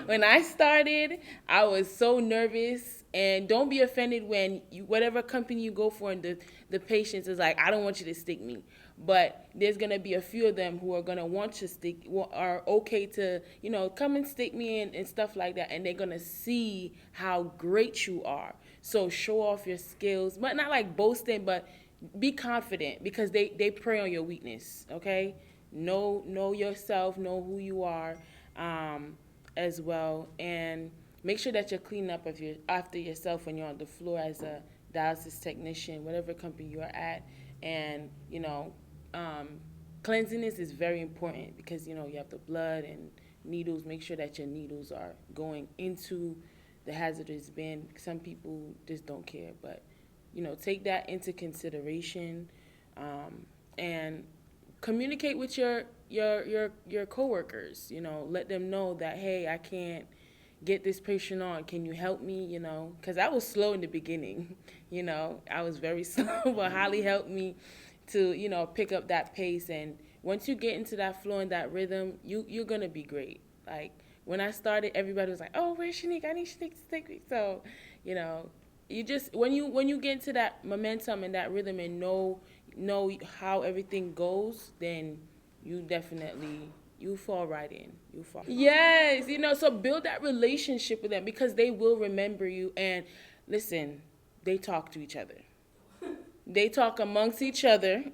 When I started, I was so nervous. And don't be offended when whatever company you go for and the patients is like, I don't want you to stick me. But there's going to be a few of them who are going to want to stick, are okay to, come and stick me in and stuff like that. And they're going to see how great you are. So show off your skills, but not like boasting, but be confident because they prey on your weakness, okay? Know yourself, know who you are, as well, and make sure that you're cleaning up after yourself when you're on the floor as a dialysis technician, whatever company you are at, and um, cleanliness is very important because you have the blood and needles. Make sure that your needles are going into the hazardous bin. Some people just don't care, but take that into consideration, and communicate with your coworkers. Let them know that, hey, I can't get this patient on. Can you help me? Because I was slow in the beginning. I was very slow, but Holly helped me to pick up that pace. And once you get into that flow and that rhythm, you're gonna be great. Like when I started, everybody was like, "Oh, where's Shanique? I need Shanique to take me." So, you just when you get into that momentum and that rhythm and know how everything goes, then you definitely you fall right in. You fall. Yes, so build that relationship with them because they will remember you. And listen, they talk to each other. They talk amongst each other.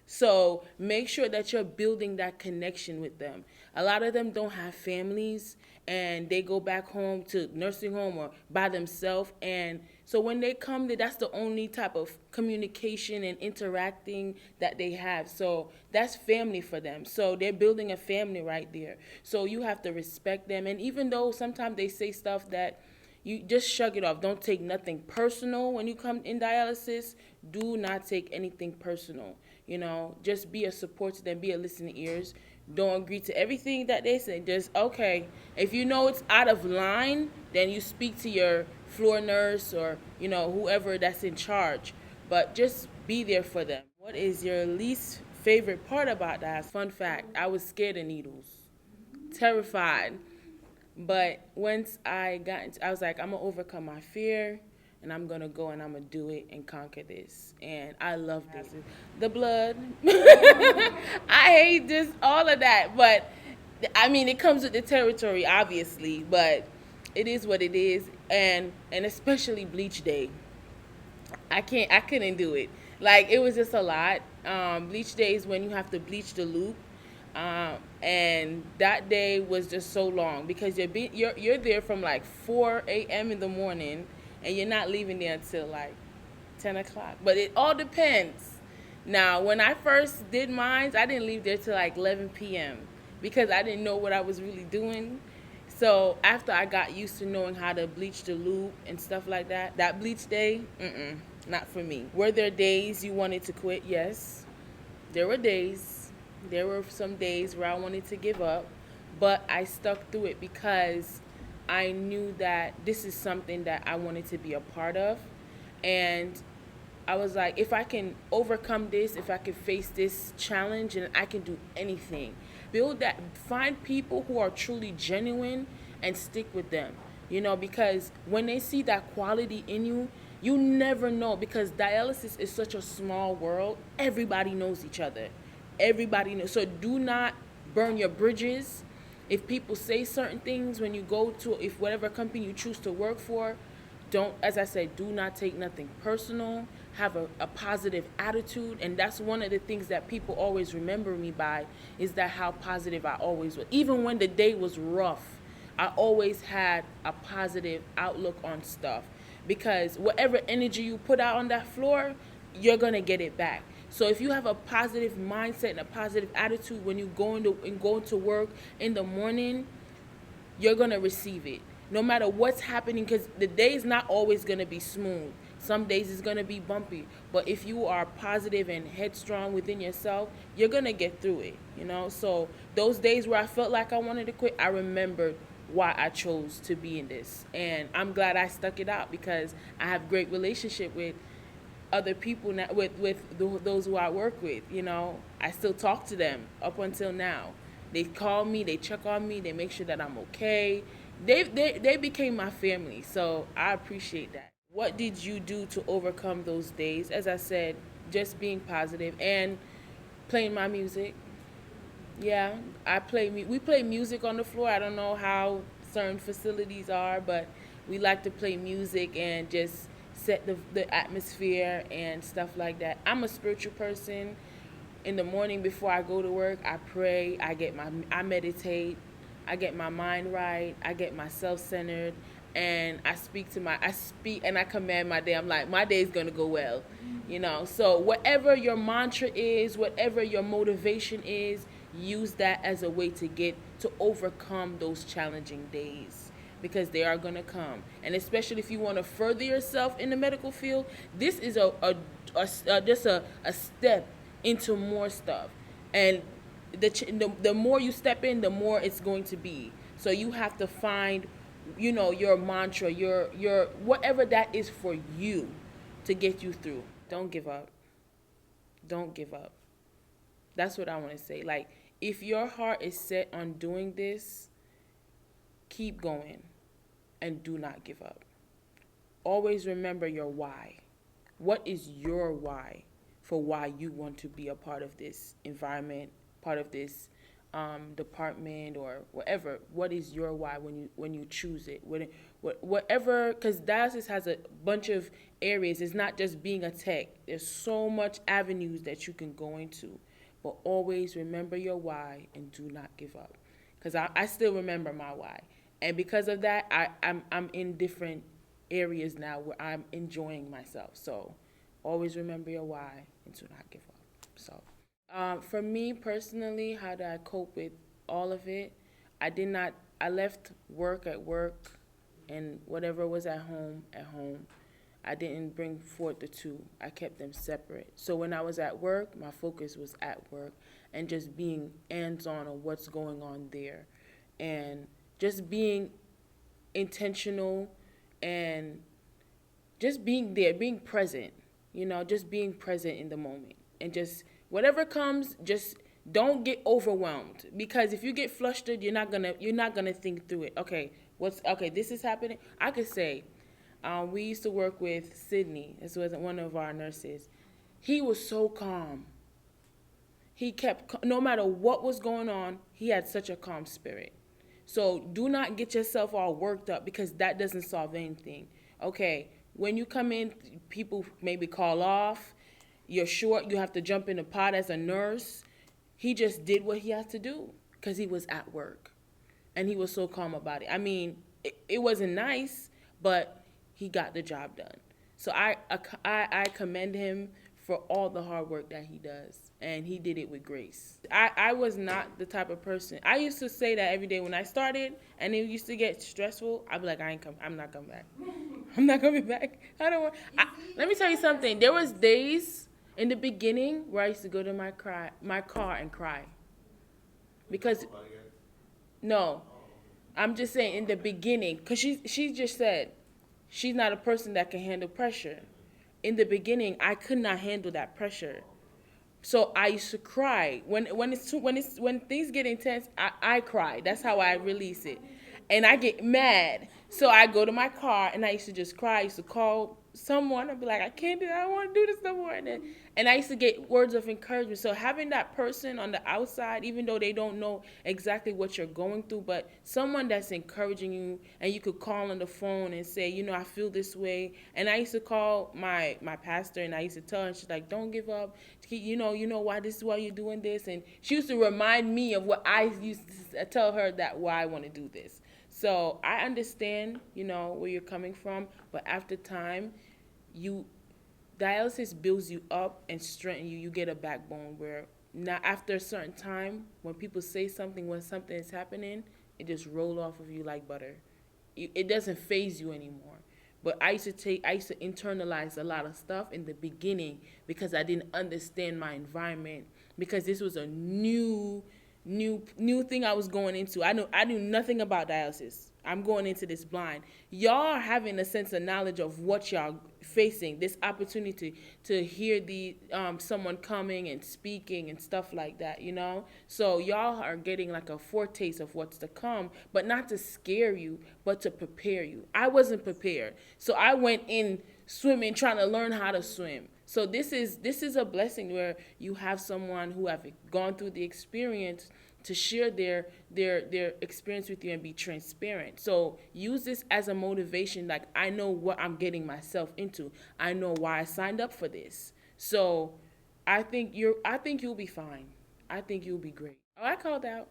So make sure that you're building that connection with them. A lot of them don't have families and they go back home to nursing home or by themselves. And so when they come, that's the only type of communication and interacting that they have. So that's family for them. So they're building a family right there. So you have to respect them. And even though sometimes they say stuff that you just shrug it off. Don't take nothing personal when you come in dialysis. Do not take anything personal. Just be a support to them, be a listening ears. Don't agree to everything that they say. Just, okay, if you know it's out of line, then you speak to your floor nurse or, whoever that's in charge. But just be there for them. What is your least favorite part about that? Fun fact, I was scared of needles. Terrified. But once I was like, I'm going to overcome my fear and I'm going to go and I'm going to do it and conquer this. And I love this. The blood. I hate just all of that. But, I mean, it comes with the territory, obviously. But it is what it is. And especially bleach day. I couldn't do it. Like, it was just a lot. Bleach day is when you have to bleach the loop. And that day was just so long because you're there from like 4 a.m. in the morning and you're not leaving there until like 10 o'clock. But it all depends. Now, when I first did mine, I didn't leave there till like 11 p.m. because I didn't know what I was really doing. So after I got used to knowing how to bleach the loop and stuff like that, that bleach day, not for me. Were there days you wanted to quit? Yes, there were days. There were some days where I wanted to give up, but I stuck through it because I knew that this is something that I wanted to be a part of. And I was like, if I can overcome this, if I can face this challenge, and I can do anything. Find people who are truly genuine and stick with them, because when they see that quality in you, you never know, because dialysis is such a small world. Everybody knows each other. Everybody knows. So do not burn your bridges. If people say certain things when you go to, if whatever company you choose to work for, don't, as I said, do not take nothing personal. Have a positive attitude. And that's one of the things that people always remember me by, is that how positive I always was. Even when the day was rough, I always had a positive outlook on stuff. Because whatever energy you put out on that floor, you're going to get it back. So if you have a positive mindset and a positive attitude when you go to work in the morning, you're going to receive it. No matter what's happening, because the day is not always going to be smooth. Some days it's going to be bumpy. But if you are positive and headstrong within yourself, you're going to get through it, So those days where I felt like I wanted to quit, I remembered why I chose to be in this. And I'm glad I stuck it out because I have great relationship with other people now, with those who I work with. I still talk to them up until now. They call me, they check on me, they make sure that I'm okay. They became my family, so I appreciate that. What did you do to overcome those days? As I said, just being positive and playing my music. Yeah, we play music on the floor. I don't know how certain facilities are, but we like to play music and just set the atmosphere and stuff like that. I'm a spiritual person. In the morning before I go to work, I pray, I meditate, I get my mind right, I get myself centered, and I speak and I command my day. I'm like, my day is going to go well. So whatever your mantra is, whatever your motivation is, use that as a way to overcome those challenging days, because they are going to come. And especially if you want to further yourself in the medical field, this is just a step into more stuff. And the more you step in, the more it's going to be. So you have to find, your mantra, your whatever that is for you to get you through. Don't give up. Don't give up. That's what I want to say. Like, if your heart is set on doing this, keep going and do not give up. Always remember your why. What is your why for why you want to be a part of this environment, part of this department or whatever? What is your why when you choose it? Whatever, because dialysis has a bunch of areas. It's not just being a tech. There's so much avenues that you can go into. But always remember your why and do not give up. Because I still remember my why. And because of that, I'm in different areas now where I'm enjoying myself. So always remember your why and do not give up. So for me personally, how did I cope with all of it? I left work at work and whatever was at home at home. I didn't bring forth the two. I kept them separate. So when I was at work, my focus was at work and just being hands-on on what's going on there. And just being intentional and just being there, being present, just being present in the moment. And just whatever comes, just don't get overwhelmed, because if you get flustered, you're not gonna think through it. Okay, this is happening. I could say, we used to work with Sydney. This was one of our nurses. He was so calm. He kept, no matter what was going on, he had such a calm spirit. So do not get yourself all worked up, because that doesn't solve anything. Okay, when you come in, people maybe call off. You're short. You have to jump in the pot as a nurse. He just did what he had to do because he was at work. And he was so calm about it. I mean, it wasn't nice, but he got the job done. So I commend him for all the hard work that he does. And he did it with grace. I was not the type of person. I used to say that every day when I started, and it used to get stressful. I'd be like, I'm not coming back. I'm not coming back. Let me tell you something. There was days in the beginning where I used to go to my car and cry. Because, no, I'm just saying in the beginning, because she just said she's not a person that can handle pressure. In the beginning, I could not handle that pressure. So I used to cry. When things get intense, I cry. That's how I release it. And I get mad. So I go to my car and I used to just cry. I used to call someone and be like, I can't do that. I don't want to do this no more. And I used to get words of encouragement. So having that person on the outside, even though they don't know exactly what you're going through, but someone that's encouraging you, and you could call on the phone and say, I feel this way. And I used to call my pastor, and I used to tell her, and she's like, don't give up. You know why this is why you're doing this. And she used to remind me of what I used to tell her, that why I want to do this. So I understand, where you're coming from, but after time, dialysis builds you up and strengthens you. You get a backbone where now after a certain time, when people say something, when something is happening, it just rolls off of you like butter. It doesn't faze you anymore. But I used to internalize a lot of stuff in the beginning because I didn't understand my environment, because this was a new thing I was going into. I knew nothing about dialysis. I'm going into this blind. Y'all are having a sense of knowledge of what y'all facing, this opportunity to hear the someone coming and speaking and stuff like that, you know? So y'all are getting like a foretaste of what's to come, but not to scare you, but to prepare you. I wasn't prepared. So I went in swimming, trying to learn how to swim. So this is a blessing where you have someone who have gone through the experience to share their experience with you and be transparent. So use this as a motivation. Like, I know what I'm getting myself into. I know why I signed up for this. So I think you'll be fine. I think you'll be great. Oh, I called out.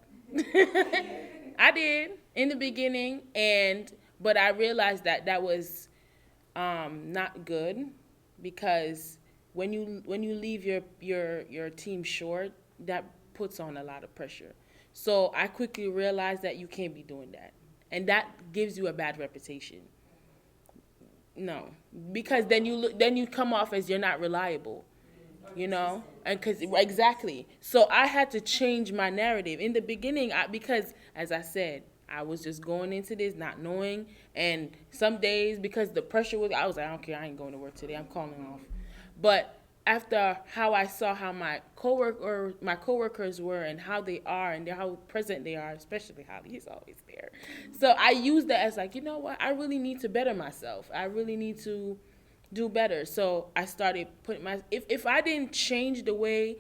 I did in the beginning, but I realized that was not good, because when you leave your team short, that puts on a lot of pressure. So I quickly realized that you can't be doing that, and that gives you a bad reputation. No, because then you come off as you're not reliable, you know, and because exactly. So I had to change my narrative in the beginning, because as I said, I was just going into this not knowing, and some days because the pressure was, I was like, I don't care, I ain't going to work today, I'm calling off. But after how I saw how my coworkers were and how they are and how present they are, especially Holly, he's always there. So I used that as like, you know what, I really need to better myself. I really need to do better. So I started putting if I didn't change the way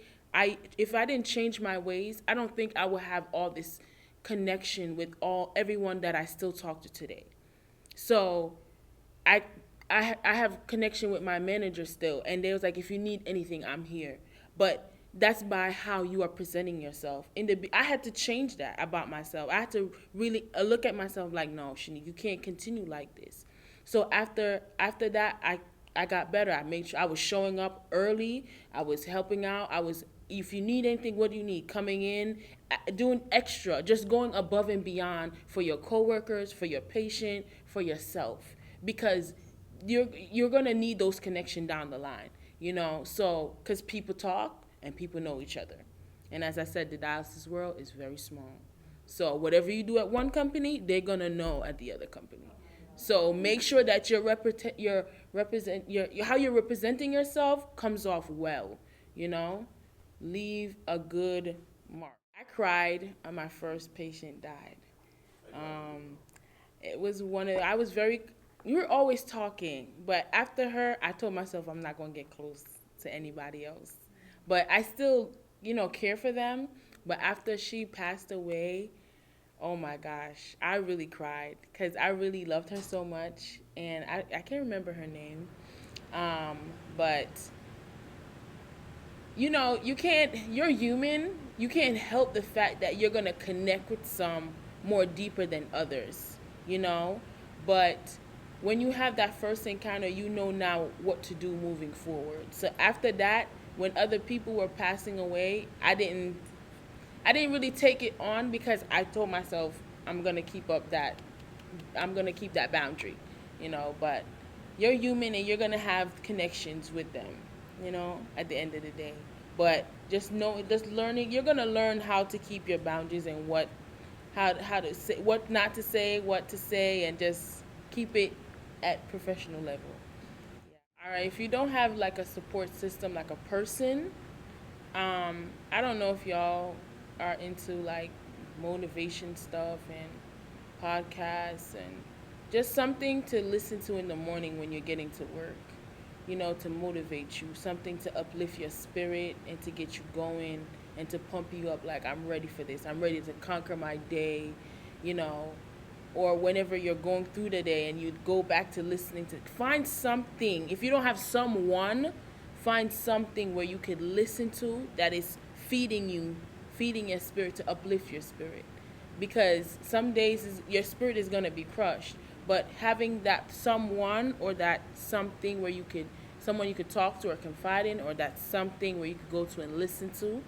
if I didn't change my ways, I don't think I would have all this connection with everyone that I still talk to today. So I I have connection with my manager still, and they was like, if you need anything, I'm here. But that's by how you are presenting yourself. I had to change that about myself. I had to really look at myself like, no, Shanique, you can't continue like this. So after that, I got better. I made sure I was showing up early. I was helping out. If you need anything, what do you need? Coming in, doing extra, just going above and beyond for your coworkers, for your patient, for yourself, because you're gonna need those connections down the line, you know. So because people talk and people know each other, and as I said, the dialysis world is very small. So whatever you do at one company, they're gonna know at the other company. So make sure that how you're representing yourself comes off well, you know. Leave a good mark. I cried when my first patient died. It was I was very, we were always talking, but after her, I told myself I'm not going to get close to anybody else. But I still, care for them. But after she passed away, oh my gosh, I really cried because I really loved her so much. And I can't remember her name. But you're human. You can't help the fact that you're going to connect with some more deeper than others, But when you have that first encounter, you know now what to do moving forward. So after that, when other people were passing away, I didn't really take it on because I told myself I'm going to keep that boundary, but you're human and you're going to have connections with them, at the end of the day. But just learning, you're going to learn how to keep your boundaries and how to say, what not to say, what to say, and just keep it at professional level. Yeah. All right. If you don't have like a support system, like a person, I don't know if y'all are into like motivation stuff and podcasts and just something to listen to in the morning when you're getting to work, to motivate you, something to uplift your spirit and to get you going and to pump you up like, I'm ready for this. I'm ready to conquer my day, or whenever you're going through the day and you go back to listening to, find something. If you don't have someone, find something where you could listen to that is feeding your spirit, to uplift your spirit. Because some days your spirit is going to be crushed, but having that someone or that something where someone you could talk to or confide in, or that something where you could go to and listen to,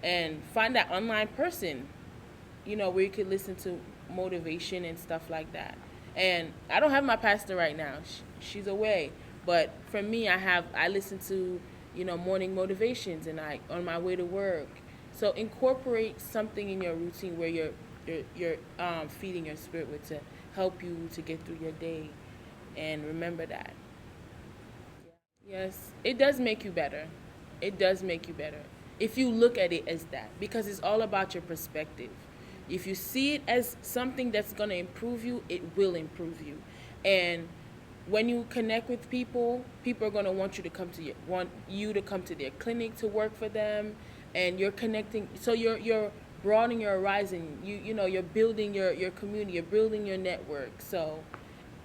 and find that online person, where you could listen to motivation and stuff like that. And I don't have my pastor right now. She's away. But for me, I listen to, morning motivations and on my way to work. So incorporate something in your routine where you're you're feeding your spirit with to help you to get through your day. And remember that. Yes, it does make you better. It does make you better if you look at it as that, because it's all about your perspective. If you see it as something that's going to improve you, it will improve you. And when you connect with people, people are going to want you to come to their clinic to work for them, and you're connecting. So you're broadening your horizon. You're building your community. You're building your network. So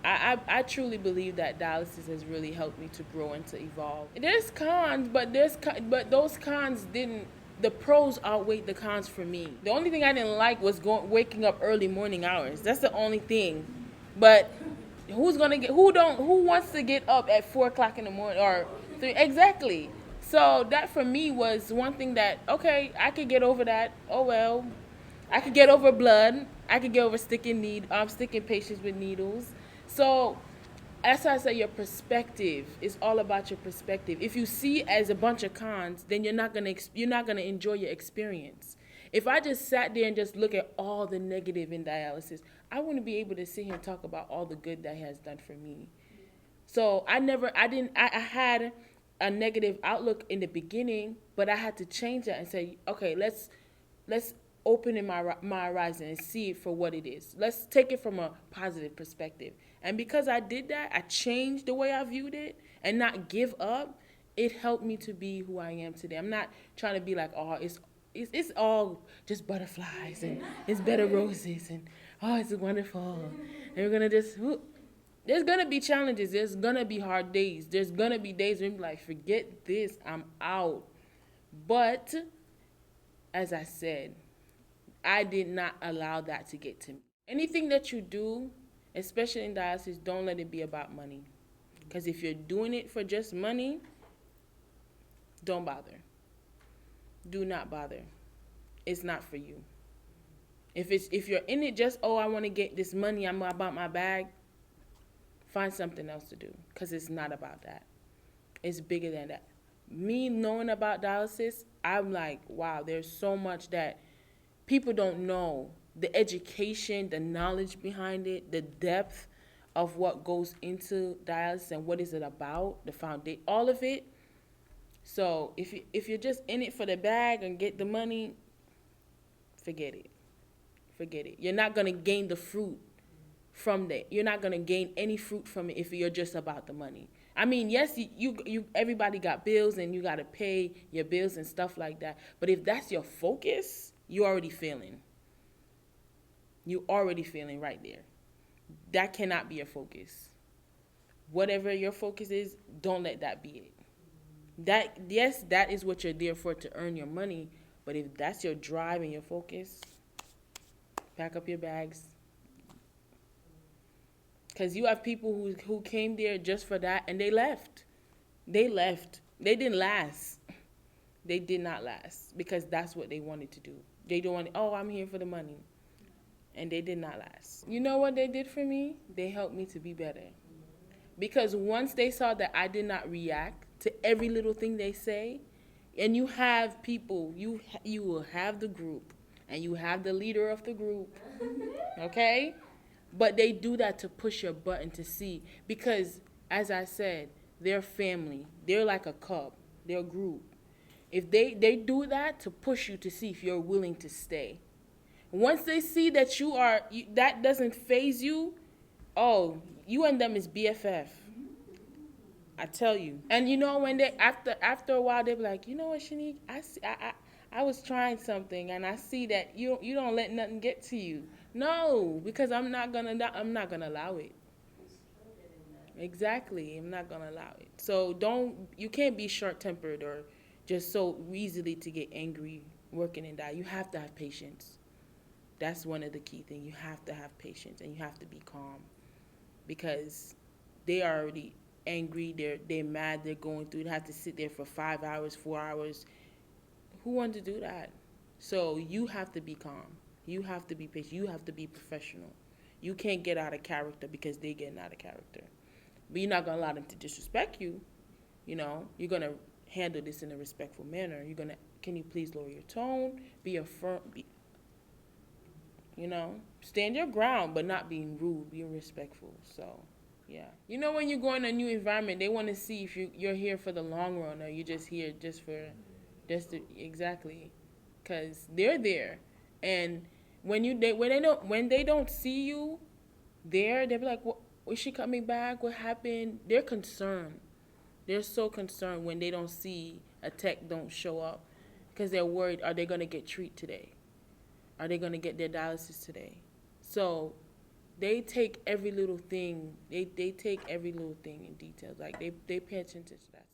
I truly believe that dialysis has really helped me to grow and to evolve. There's cons, but those cons didn't. The pros outweighed the cons for me. The only thing I didn't like was waking up early morning hours. That's the only thing. But who wants to get up at 4 o'clock in the morning or 3? Exactly. So that for me was one thing that, okay, I could get over that. Oh well, I could get over blood. I could get over sticking patients with needles. So that's why I say your perspective is all about your perspective. If you see it as a bunch of cons, then you're not gonna enjoy your experience. If I just sat there and just look at all the negative in dialysis, I wouldn't be able to sit here and talk about all the good that it has done for me. So I had a negative outlook in the beginning, but I had to change that and say, okay, let's open in my horizon and see it for what it is. Let's take it from a positive perspective. And because I did that, I changed the way I viewed it and not give up. It helped me to be who I am today. I'm not trying to be like, oh, it's all just butterflies and it's better roses and oh, it's wonderful. And we're gonna just. There's gonna be challenges. There's gonna be hard days. There's gonna be days when you're like, forget this, I'm out. But as I said, I did not allow that to get to me. Anything that you do, especially in dialysis, don't let it be about money. Because if you're doing it for just money, don't bother. Do not bother. It's not for you. If you're in it just, oh, I want to get this money, I'm about my bag, find something else to do. Because it's not about that. It's bigger than that. Me knowing about dialysis, I'm like, wow, there's so much that people don't know. The education, the knowledge behind it, the depth of what goes into dialysis and what is it about, the foundation, all of it. So if you're just in it for the bag and get the money, forget it. Forget it. You're not gonna gain the fruit from that. You're not gonna gain any fruit from it if you're just about the money. I mean, yes, you everybody got bills and you gotta pay your bills and stuff like that. But if that's your focus, you're already failing. You're already failing right there. That cannot be your focus. Whatever your focus is, don't let that be it. That is what you're there for, to earn your money. But if that's your drive and your focus, pack up your bags. Because you have people who came there just for that and they left. They left. They didn't last. They did not last because that's what they wanted to do. They don't want, oh, I'm here for the money. And they did not last. You know what they did for me? They helped me to be better. Because once they saw that I did not react to every little thing they say, and you have people, you will have the group, and you have the leader of the group, okay? But they do that to push your button to see. Because, as I said, they're family. They're like a cub. They're a group. If they do that to push you to see if you're willing to stay. Once they see that that doesn't faze you, oh, you and them is BFF. I tell you. And you know, when they after a while, they be like, you know what, Shanique, I was trying something and I see that you don't let nothing get to you. No, because I'm not gonna allow it. Exactly, I'm not gonna allow it. So you can't be short tempered or just so easily to get angry working in that. You have to have patience. That's one of the key things. You have to have patience and you have to be calm, because they are already angry. They're mad. They're going through. They have to sit there for 5 hours, 4 hours. Who wants to do that? So you have to be calm. You have to be patient. You have to be professional. You can't get out of character because they're getting out of character. But you're not going to allow them to disrespect you. You know, you're going to handle this in a respectful manner. Can you please lower your tone? Be You know, stand your ground, but not being rude, being respectful. So, yeah. You know, when you go in a new environment, they want to see if you're here for the long run or you're just here exactly, because they're there, and when they don't see you there, they'll be like, "What? Is she coming back? What happened?" They're concerned. They're so concerned when they don't see a tech don't show up, because they're worried: are they gonna get treat today? Are they gonna get their dialysis today? So they take every little thing. They take every little thing in detail. Like they pay attention to that.